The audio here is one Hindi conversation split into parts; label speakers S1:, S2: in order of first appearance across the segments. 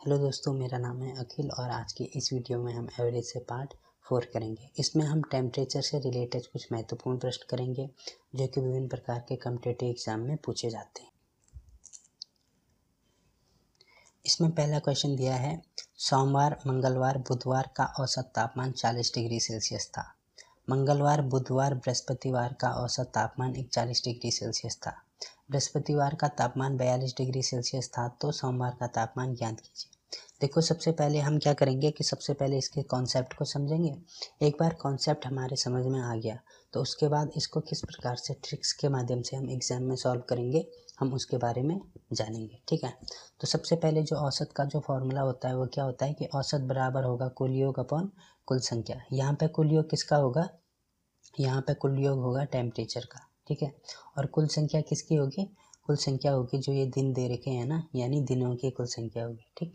S1: हेलो दोस्तों, मेरा नाम है अखिल और आज की इस वीडियो में हम एवरेज से पार्ट 4 करेंगे। इसमें हम टेम्परेचर से रिलेटेड कुछ महत्वपूर्ण प्रश्न करेंगे जो कि विभिन्न प्रकार के कॉम्पिटिटिव एग्जाम में पूछे जाते हैं। इसमें पहला क्वेश्चन दिया है, सोमवार, मंगलवार, बुधवार का औसत तापमान 40 डिग्री सेल्सियस था। मंगलवार, बुधवार, बृहस्पतिवार का औसत तापमान 41 डिग्री सेल्सियस था। बृहस्पतिवार का तापमान 42 डिग्री सेल्सियस था, तो सोमवार का तापमान ज्ञात कीजिए। देखो, सबसे पहले हम क्या करेंगे कि सबसे पहले इसके कॉन्सेप्ट को समझेंगे। एक बार कॉन्सेप्ट हमारे समझ में आ गया तो उसके बाद इसको किस प्रकार से ट्रिक्स के माध्यम से हम एग्जाम में सॉल्व करेंगे, हम उसके बारे में जानेंगे। ठीक है, तो सबसे पहले जो औसत का जो फॉर्मूला होता है वो क्या होता है कि औसत बराबर होगा कुल योग अपॉन कुल संख्या। यहाँ पे कुल योग किसका होगा? यहाँ पे कुल योग होगा टेम्परेचर का। ठीक है, और कुल संख्या किसकी होगी? कुल संख्या होगी जो ये दिन दे रखे हैं ना, यानी दिनों की कुल संख्या होगी। ठीक,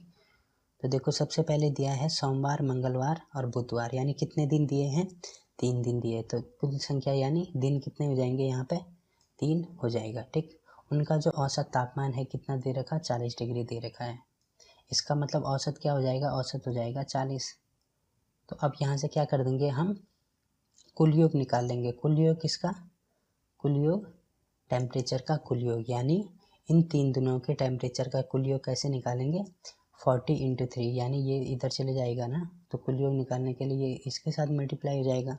S1: तो देखो सबसे पहले दिया है सोमवार, मंगलवार और बुधवार, यानी कितने दिन दिए हैं? 3 दिन दिए। तो कुल संख्या यानी दिन कितने हो जाएंगे? यहाँ पे 3 हो जाएगा। ठीक, उनका जो औसत तापमान है कितना दे रखा? 40 डिग्री दे रखा है। इसका मतलब औसत क्या हो जाएगा? औसत हो जाएगा 40। तो अब यहाँ से क्या कर देंगे हम? कुल योग निकाल लेंगे। कुल योग किसका? कुल योग टेम्परेचर का कुल योग, यानी इन 3 दिनों के टेम्परेचर का कुल योग कैसे निकालेंगे? 40 × 3, यानी ये इधर चले जाएगा ना, तो कुल योग निकालने के लिए इसके साथ मल्टीप्लाई हो जाएगा।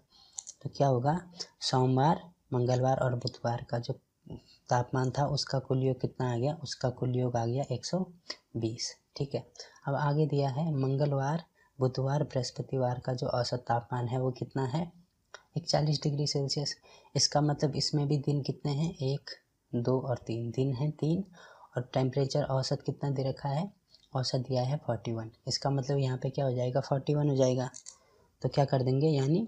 S1: तो क्या होगा? सोमवार, मंगलवार और बुधवार का जो तापमान था उसका कुल योग कितना आ गया? उसका कुल योग आ गया 120। ठीक है, अब आगे दिया है मंगलवार, बुधवार, बृहस्पतिवार का जो औसत तापमान है वो कितना है? 41 डिग्री सेल्सियस। इसका मतलब इसमें भी दिन कितने हैं? 1, 2 और 3 दिन हैं, 3। और टेम्परेचर औसत कितना दे रखा है? औसत दिया है 41। इसका मतलब यहाँ पे क्या हो जाएगा? 41 हो जाएगा। तो क्या कर देंगे, यानी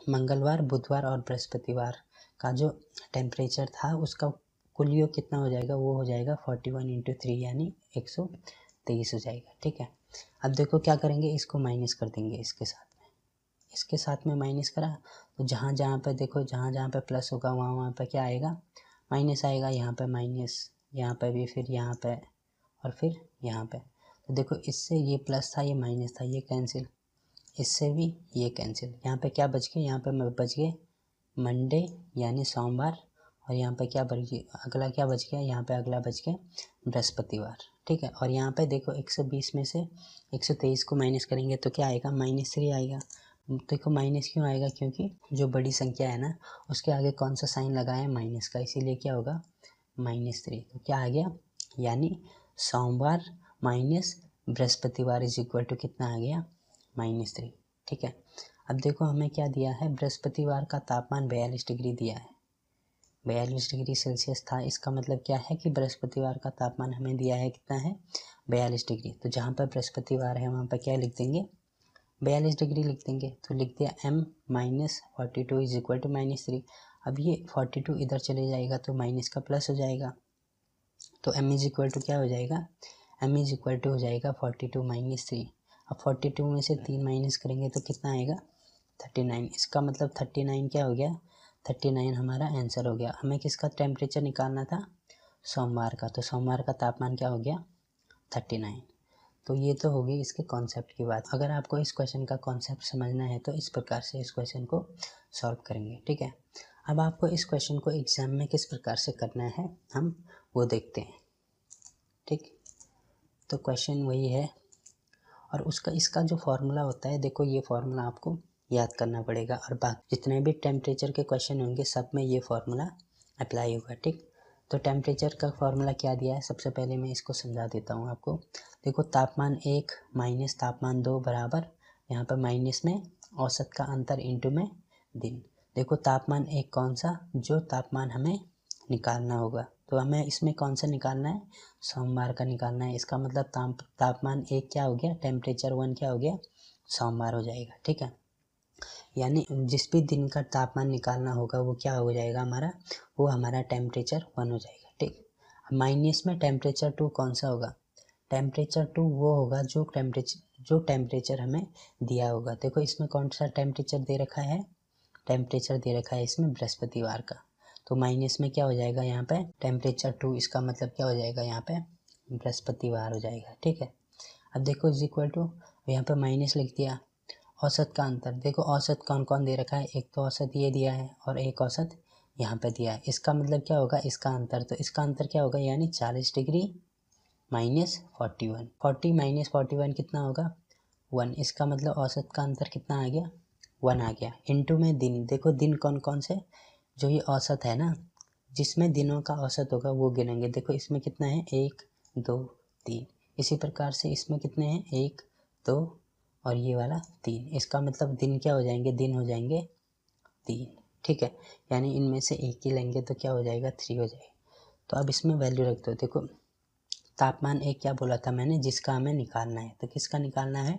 S1: मंगलवार, बुधवार और बृहस्पतिवार का जो टेम्परेचर था उसका कुल योग कितना हो जाएगा? वो हो जाएगा 41 × 3, यानी 123 हो जाएगा। ठीक है, अब देखो क्या करेंगे, इसको माइनस कर देंगे इसके साथ में माइनस करा तो जहाँ जहाँ पे देखो, जहाँ जहाँ पे प्लस होगा वहाँ वहाँ पे क्या आएगा? माइनस आएगा। यहाँ पे माइनस, यहाँ पे भी, फिर यहाँ पे और फिर यहाँ पे। तो देखो इससे ये प्लस था, ये माइनस था, ये कैंसिल, इससे भी ये कैंसिल। यहाँ पे क्या बच गए? यहाँ पे बच गए मंडे यानी सोमवार, और यहाँ पे क्या बच गया? अगला क्या बच गया? यहाँ पे अगला बच गया बृहस्पतिवार। ठीक है, और यहाँ पे देखो 120 में से 123 को माइनस करेंगे तो क्या आएगा? -3 आएगा। देखो माइनस क्यों आएगा? क्योंकि जो बड़ी संख्या है ना उसके आगे कौन सा साइन लगा है? माइनस का, इसीलिए क्या होगा? -3। तो क्या आ गया? यानी सोमवार माइनस बृहस्पतिवार इज इक्वल टू कितना आ गया? -3। ठीक है, अब देखो हमें क्या दिया है? बृहस्पतिवार का तापमान 42 डिग्री दिया है, 42 डिग्री सेल्सियस था। इसका मतलब क्या है कि बृहस्पतिवार का तापमान हमें दिया है कितना है? 42 डिग्री। तो जहाँ पर बृहस्पतिवार है वहाँ पर क्या लिख देंगे? 42 डिग्री लिख देंगे। तो लिख दिया m - 42 इज इक्वल टू -3। अब ये 42 इधर चले जाएगा तो माइनस का प्लस हो जाएगा, तो m इज इक्वल टू क्या हो जाएगा? m इज इक्वल टू हो जाएगा 42 - 3। अब 42 में से 3 माइनस करेंगे तो कितना आएगा? 39। इसका मतलब 39 क्या हो गया? 39 हमारा आंसर हो गया। हमें किसका टेम्परेचर निकालना था? सोमवार का। तो सोमवार का तापमान क्या हो गया? 39। तो ये तो होगी इसके कॉन्सेप्ट की बात। अगर आपको इस क्वेश्चन का कॉन्सेप्ट समझना है तो इस प्रकार से इस क्वेश्चन को सॉल्व करेंगे। ठीक है, अब आपको इस क्वेश्चन को एग्जाम में किस प्रकार से करना है हम वो देखते हैं। ठीक, तो क्वेश्चन वही है और उसका इसका जो फॉर्मूला होता है, देखो ये फॉर्मूला आपको याद करना पड़ेगा और बाकी जितने भी टेम्परेचर के क्वेश्चन होंगे सब में ये फॉर्मूला अप्लाई होगा। ठीक, तो टेम्परेचर का फॉर्मूला क्या दिया है? सबसे पहले मैं इसको समझा देता हूँ आपको। देखो तापमान 1 माइनस तापमान 2 बराबर, यहाँ पर माइनस में औसत का अंतर इंटू में दिन। देखो तापमान 1 कौन सा? जो तापमान हमें निकालना होगा, तो हमें इसमें कौन सा निकालना है? सोमवार का निकालना है। इसका मतलब तापमान 1 क्या हो गया? टेम्परेचर 1 क्या हो गया? सोमवार हो जाएगा। ठीक है, यानी जिस भी दिन का तापमान निकालना होगा वो क्या हो जाएगा हमारा? वो हमारा टेम्परेचर 1 हो जाएगा। ठीक, माइनस में टेम्परेचर 2 कौन सा होगा? टेम्परेचर 2 वो होगा जो टेम्परेचर हमें दिया होगा। देखो इसमें कौन सा टेम्परेचर दे रखा है? टेम्परेचर दे रखा है इसमें बृहस्पतिवार का। तो माइनस में क्या हो जाएगा यहाँ पे? टेम्परेचर 2। इसका मतलब क्या हो जाएगा? यहाँ पे बृहस्पतिवार हो जाएगा। ठीक है, अब देखो इज इक्वल टू, यहाँ पे माइनस लिख दिया, औसत का अंतर। देखो औसत कौन कौन दे रखा है, एक तो औसत ये दिया है और एक औसत यहाँ पे दिया है। इसका मतलब क्या होगा, इसका अंतर, तो इसका अंतर क्या होगा, यानी 40 डिग्री माइनस 41। 40 माइनस 41 कितना होगा, 1। इसका मतलब औसत का अंतर कितना आ गया, 1 आ गया। इनटू में दिन, देखो दिन कौन कौन से, जो ये औसत है ना, जिसमें दिनों का औसत होगा वो गिनेंगे। देखो इसमें कितना है, 1 2 3। इसी प्रकार से इसमें कितने हैं, 1 2 और ये वाला 3। इसका मतलब दिन क्या हो जाएंगे, दिन हो जाएंगे 3। ठीक है, यानी इनमें से एक ही लेंगे तो क्या हो जाएगा, 3 हो जाएगा। तो अब इसमें वैल्यू रख दो। देखो तापमान एक क्या बोला था मैंने, जिसका हमें निकालना है, तो किसका निकालना है,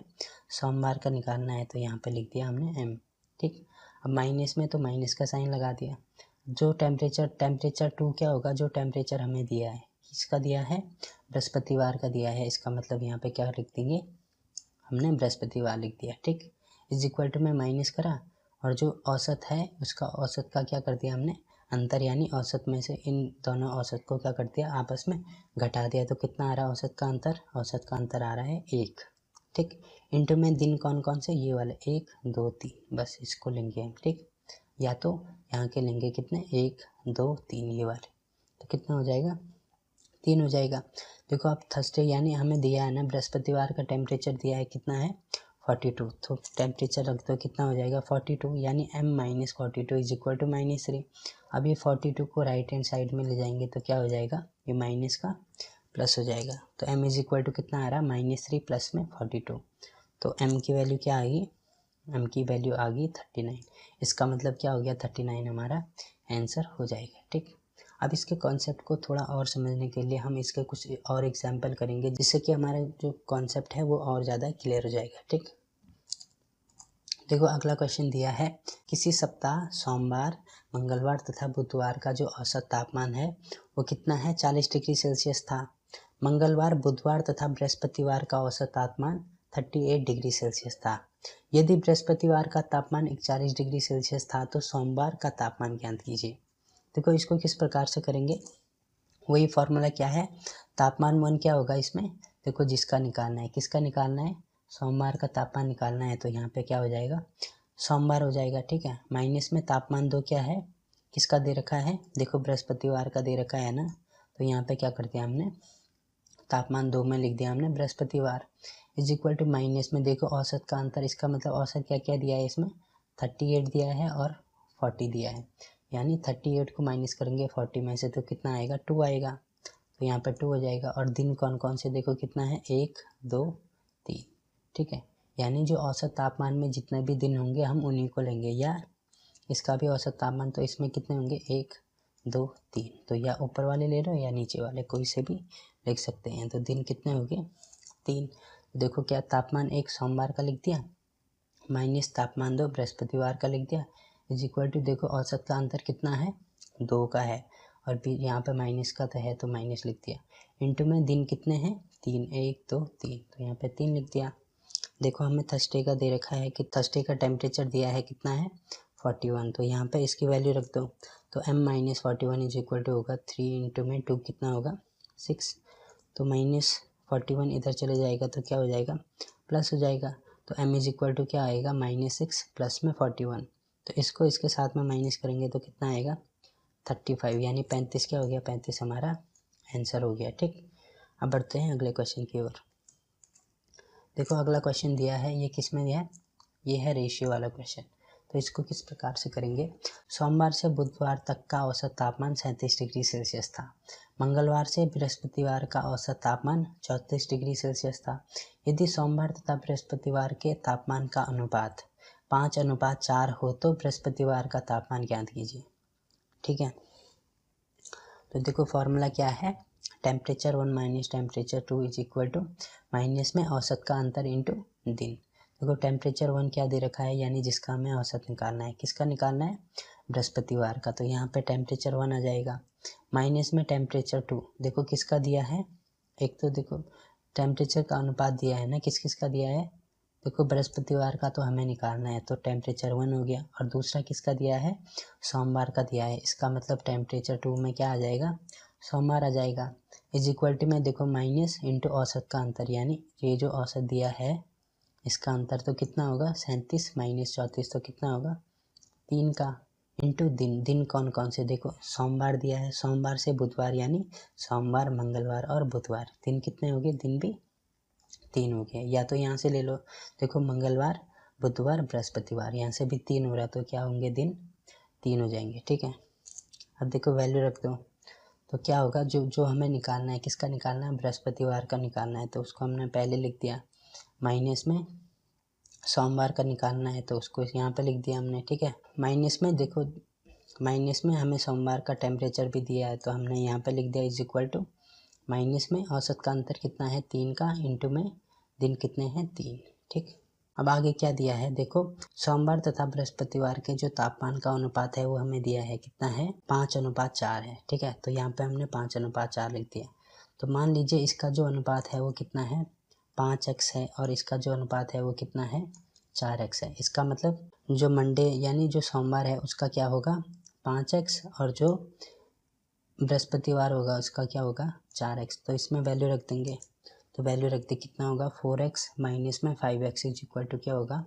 S1: सोमवार का निकालना है, तो यहाँ पे लिख दिया हमने m। ठीक, अब माइनस में तो माइनस का साइन लगा दिया। जो टेम्परेचर 2 क्या होगा, जो टेम्परेचर हमें दिया है, किसका दिया है, बृहस्पतिवार का दिया है। इसका मतलब यहाँ पे क्या लिख देंगे, हमने बृहस्पतिवार लिख दिया। ठीक, इज इक्वल टू में माइनस करा और जो औसत है उसका औसत का क्या कर दिया हमने, अंतर, यानी औसत में से इन दोनों औसत को क्या कर दिया, आपस में घटा दिया। तो कितना आ रहा है औसत का अंतर, औसत का अंतर आ रहा है 1। ठीक, इंटू में दिन कौन कौन से, ये वाले 1 2 3, बस इसको लेंगे हम। ठीक, या तो यहाँ के लेंगे कितने, 1 2 3 ये वाले, तो कितना हो जाएगा, 3 हो जाएगा। देखो अब थर्सडे, यानी हमें दिया है ना, बृहस्पतिवार का टेम्परेचर दिया है कितना है, 42। तो टेम्परेचर रख दो, कितना हो जाएगा 42, यानी m minus 42 is equal to -3। अब ये 42 को राइट हैंड साइड में ले जाएंगे तो क्या हो जाएगा, ये माइनस का प्लस हो जाएगा। तो m इज इक्वल टू कितना आ रहा है, -3 प्लस में 42। तो m की वैल्यू क्या आ गई, m की वैल्यू आ गई 39। इसका मतलब क्या हो गया, 39 हमारा आंसर हो जाएगा। ठीक, अब इसके कॉन्सेप्ट को थोड़ा और समझने के लिए हम इसके कुछ और एग्जाम्पल करेंगे, जिससे कि हमारा जो कॉन्सेप्ट है वो और ज़्यादा क्लियर हो जाएगा। ठीक, देखो अगला क्वेश्चन दिया है, किसी सप्ताह सोमवार मंगलवार तथा बुधवार का जो औसत तापमान है वो कितना है, 40 डिग्री सेल्सियस था। मंगलवार बुधवार तथा बृहस्पतिवार का औसत तापमान 38 डिग्री सेल्सियस था। यदि बृहस्पतिवार का तापमान 41 डिग्री सेल्सियस था तो सोमवार का तापमान ज्ञात कीजिए। देखो इसको किस प्रकार से करेंगे, वही फॉर्मूला क्या है, तापमान वन क्या होगा इसमें, देखो जिसका निकालना है, किसका निकालना है, सोमवार का तापमान निकालना है, तो यहाँ पे क्या हो जाएगा, सोमवार हो जाएगा। ठीक है, माइनस में तापमान 2 क्या है, किसका दे रखा है, देखो बृहस्पतिवार का दे रखा है ना, तो यहाँ पे क्या कर दिया हमने, तापमान 2 में लिख दिया हमने बृहस्पतिवार, इज इक्वल टू माइनस में देखो औसत का अंतर। इसका मतलब औसत क्या क्या दिया है इसमें, 38 दिया है और 40 दिया है, यानी 38 को माइनस करेंगे 40 में से तो कितना आएगा, 2 आएगा, तो यहाँ पर 2 हो जाएगा। और दिन कौन कौन से, देखो कितना है, 1 2 3। ठीक है, यानी जो औसत तापमान में जितने भी दिन होंगे हम उन्हीं को लेंगे, या इसका भी औसत तापमान, तो इसमें कितने होंगे, 1 2 3, तो या ऊपर वाले ले लो या नीचे वाले, कोई से भी लिख सकते हैं। तो दिन कितने हो गए, 3। देखो क्या, तापमान 1 सोमवार का लिख दिया, माइनस तापमान 2 बृहस्पतिवार का लिख दिया, इज इक्वल टू देखो औसत का अंतर कितना है, 2 का है, और भी यहाँ पे माइनस का तो है तो माइनस लिख दिया। इंटू में दिन कितने हैं, 3 1 2 3, तो यहाँ पे 3 लिख दिया। देखो हमें थर्सडे का दे रखा है कि थर्सडे का टेम्परेचर दिया है कितना है, 41, तो यहाँ पे इसकी वैल्यू रख दो। तो m minus 41 is equal to होगा 3 इंटू में 2 कितना होगा, 6, तो -41 इधर चले जाएगा तो क्या हो जाएगा, प्लस हो जाएगा। तो m इज इक्वल टू क्या आएगा, -6 प्लस में 41, तो इसको इसके साथ में माइनस करेंगे तो कितना आएगा, 35, यानी 35 क्या हो गया, 35 हमारा आंसर हो गया। ठीक, अब बढ़ते हैं अगले क्वेश्चन की ओर। देखो अगला क्वेश्चन दिया है, ये किस में दिया है, ये है रेशियो वाला क्वेश्चन। तो इसको किस प्रकार से करेंगे, सोमवार से बुधवार तक का औसत तापमान 37 डिग्री सेल्सियस था। मंगलवार से बृहस्पतिवार का औसत तापमान 34 डिग्री सेल्सियस था। यदि सोमवार तथा बृहस्पतिवार के तापमान का अनुपात 5:4 हो तो बृहस्पतिवार का तापमान ज्ञात कीजिए। ठीक है, तो देखो फॉर्मूला क्या है, temperature 1 minus temperature 2 is equal to minus में औसत का अंतर इंटू दिन। देखो टेम्परेचर 1 क्या दे रखा है, यानी जिसका हमें औसत निकालना है, किसका निकालना है, बृहस्पतिवार का, तो यहाँ पे टेम्परेचर 1 आ जाएगा, माइनस में टेम्परेचर 2, देखो किसका दिया है, एक तो देखो टेम्परेचर का अनुपात दिया है ना, किस किस का दिया है, देखो बृहस्पतिवार का तो हमें निकालना है तो टेम्परेचर 1 हो गया, और दूसरा किसका दिया है, सोमवार का दिया है, इसका मतलब टेम्परेचर 2 में क्या आ जाएगा, सोमवार आ जाएगा, इज इक्वल टू में देखो माइनस इंटू औसत का अंतर, यानी ये जो औसत दिया है इसका अंतर तो कितना होगा 37 माइनस 34 तो कितना होगा 3 का, इंटू दिन, दिन कौन कौन से देखो सोमवार दिया है, सोमवार से बुधवार यानी सोमवार मंगलवार और बुधवार, दिन कितने हो गए, दिन भी 3 हो गए। या तो यहाँ से ले लो, देखो मंगलवार बुधवार बृहस्पतिवार, यहाँ से भी 3 हो रहा तो क्या होंगे दिन 3 हो जाएंगे, ठीक है। अब देखो वैल्यू रख दो तो क्या होगा, जो जो हमें निकालना है, किसका निकालना है, बृहस्पतिवार का निकालना है, तो उसको हमने पहले लिख दिया, माइनस में सोमवार का निकालना है तो उसको यहाँ पे लिख दिया हमने, ठीक है। माइनस में देखो, माइनस में हमें सोमवार का टेम्परेचर भी दिया है तो हमने यहाँ पे लिख दिया इज इक्वल टू माइनस में औसत का अंतर कितना है 3 का, इंटू में दिन कितने हैं 3, ठीक। अब आगे क्या दिया है देखो, सोमवार तथा बृहस्पतिवार के जो तापमान का अनुपात है वो हमें दिया है कितना है 5:4 है, ठीक है। तो यहाँ पे हमने 5:4 लिख दिया। तो मान लीजिए इसका जो अनुपात है वो कितना है 5x है और इसका जो अनुपात है वो कितना है 4x है। इसका मतलब जो मंडे यानी जो सोमवार है उसका क्या होगा 5x और जो बृहस्पतिवार होगा उसका क्या होगा 4x। तो इसमें वैल्यू रख देंगे, तो वैल्यू रख दे कितना होगा 4x माइनस में 5x इज इक्वल टू क्या होगा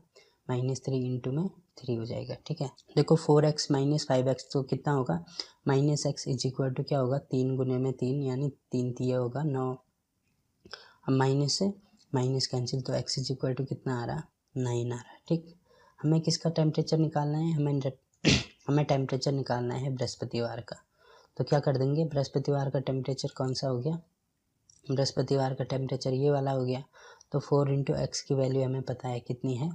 S1: -3 इंटू में 3 हो जाएगा, ठीक है। देखो 4x माइनस 5x तो कितना होगा -x इज इक्वल टू क्या होगा 3 गुने में 3 यानी 3 3 होगा 9। अब माइनस से माइनस कैंसिल तो x इज इक्वल टू कितना आ रहा 9 आ रहा, ठीक। हमें किसका टेम्परेचर निकालना है, हमें टेम्परेचर निकालना है बृहस्पतिवार का। तो क्या कर देंगे, बृहस्पतिवार का टेम्परेचर कौन सा हो गया, बृहस्पतिवार का टेम्परेचर ये वाला हो गया। तो 4 इंटू एक्स की वैल्यू हमें पता है कितनी है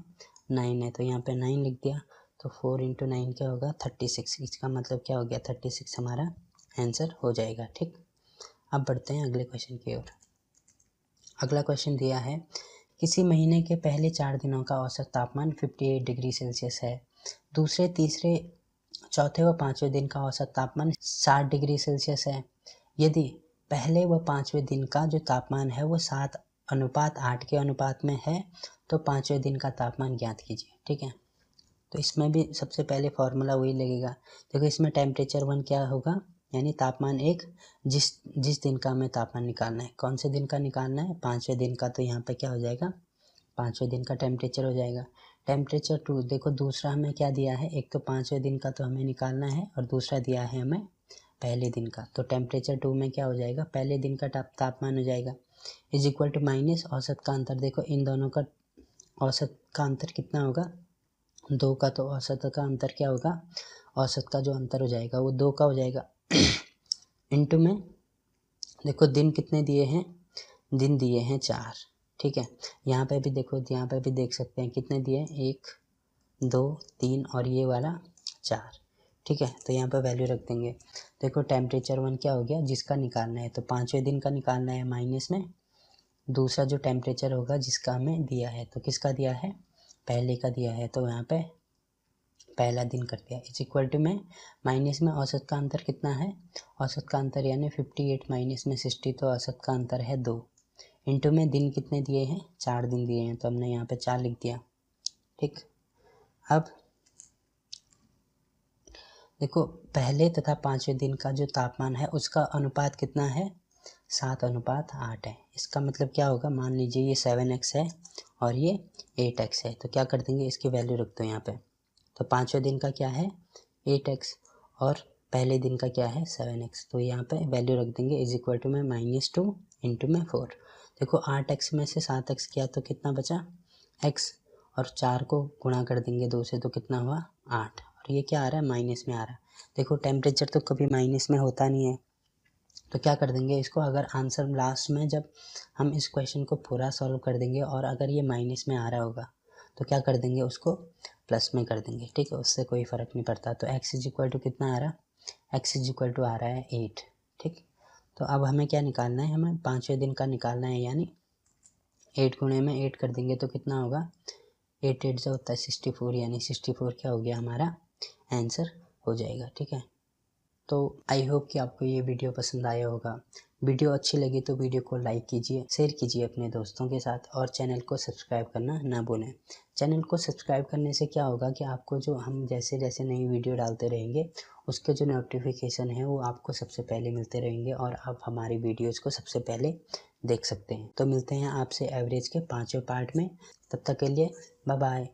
S1: 9 है, तो यहाँ पे 9 लिख दिया। तो 4 इंटू 9 क्या होगा 36, इसका मतलब क्या हो गया 36 हमारा आंसर हो जाएगा, ठीक। अब बढ़ते हैं अगले क्वेश्चन की ओर। अगला क्वेश्चन दिया है, किसी महीने के पहले 4 दिनों का औसत तापमान 58 डिग्री सेल्सियस है, दूसरे तीसरे चौथे व पाँचवें दिन का औसत तापमान 60 डिग्री सेल्सियस है। यदि पहले व पाँचवें दिन का जो तापमान है वो 7:8 के अनुपात में है तो पाँचवें दिन का तापमान ज्ञात कीजिए, ठीक है। तो इसमें भी सबसे पहले फॉर्मूला वही लगेगा। देखो इसमें टेम्परेचर 1 क्या होगा, यानी तापमान 1, जिस दिन का हमें तापमान निकालना है, कौन से दिन का निकालना है पाँचवें दिन का, तो यहाँ पे क्या हो जाएगा पाँचवें दिन का टेम्परेचर हो जाएगा। टेम्परेचर 2 देखो दूसरा हमें क्या दिया है, एक तो पाँचवें दिन का तो हमें निकालना है और दूसरा दिया है हमें पहले दिन का। तो टेम्परेचर 2 में क्या हो जाएगा पहले दिन का तापमान हो जाएगा इज इक्वल टू माइनस औसत का अंतर। देखो इन दोनों का औसत का अंतर कितना होगा 2 का, तो औसत का अंतर क्या होगा, औसत का जो अंतर हो जाएगा वो 2 का हो जाएगा इंटू में देखो दिन कितने दिए हैं, दिन दिए हैं 4, ठीक है। यहाँ पे भी देखो, यहाँ पे भी देख सकते हैं कितने दिए 1 2 3 और ये वाला 4, ठीक है। तो यहाँ पे वैल्यू रख देंगे। देखो टेम्परेचर 1 क्या हो गया जिसका निकालना है, तो पाँचवें दिन का निकालना है माइनस में दूसरा जो टेम्परेचर होगा जिसका हमें दिया है, तो किसका दिया है पहले का दिया है, तो यहाँ पे पहला दिन कर दिया इज इक्वल टू में माइनस में औसत का अंतर कितना है, औसत का अंतर यानी 58 माइनस में 60, तो औसत का अंतर है 2 इंटू में दिन कितने दिए हैं 4 दिन दिए हैं, तो हमने यहाँ पे 4 लिख दिया, ठीक। अब देखो पहले तथा पाँचवें दिन का जो तापमान है उसका अनुपात कितना है 7:8 है। इसका मतलब क्या होगा, मान लीजिए ये 7x है और ये 8x है, तो क्या कर देंगे इसकी वैल्यू रख दो यहाँ पे। तो पाँचवें दिन का क्या है 8x और पहले दिन का क्या है 7x, तो यहाँ पे वैल्यू रख देंगे इज इक्वल टू में -2 इंटू में 4। देखो 8x में से 7x किया तो कितना बचा x, और 4 को गुणा कर देंगे 2 से तो कितना हुआ 8, और ये क्या आ रहा है माइनस में आ रहा है। देखो टेम्परेचर तो कभी माइनस में होता नहीं है, तो क्या कर देंगे इसको, अगर आंसर लास्ट में जब हम इस क्वेश्चन को पूरा सॉल्व कर देंगे और अगर ये माइनस में आ रहा होगा तो क्या कर देंगे उसको प्लस में कर देंगे, ठीक है, उससे कोई फ़र्क नहीं पड़ता। तो x इज इक्वल टू कितना आ रहा है, x इज इक्वल टू आ रहा है 8, ठीक। तो अब हमें क्या निकालना है, हमें पाँचवें दिन का निकालना है, यानी 8 गुणे में 8 कर देंगे तो कितना होगा 8 8 से होता है 64, यानी 64 क्या हो गया हमारा आंसर हो जाएगा, ठीक है। तो आई होप कि आपको ये वीडियो पसंद आया होगा। वीडियो अच्छी लगी तो वीडियो को लाइक कीजिए, शेयर कीजिए अपने दोस्तों के साथ और चैनल को सब्सक्राइब करना ना भूलें। चैनल को सब्सक्राइब करने से क्या होगा कि आपको जो हम जैसे जैसे नई वीडियो डालते रहेंगे उसके जो नोटिफिकेशन है वो आपको सबसे पहले मिलते रहेंगे और आप हमारी वीडियोस को सबसे पहले देख सकते हैं। तो मिलते हैं आपसे एवरेज के 5वें पार्ट में। तब तक के लिए बाय बाय।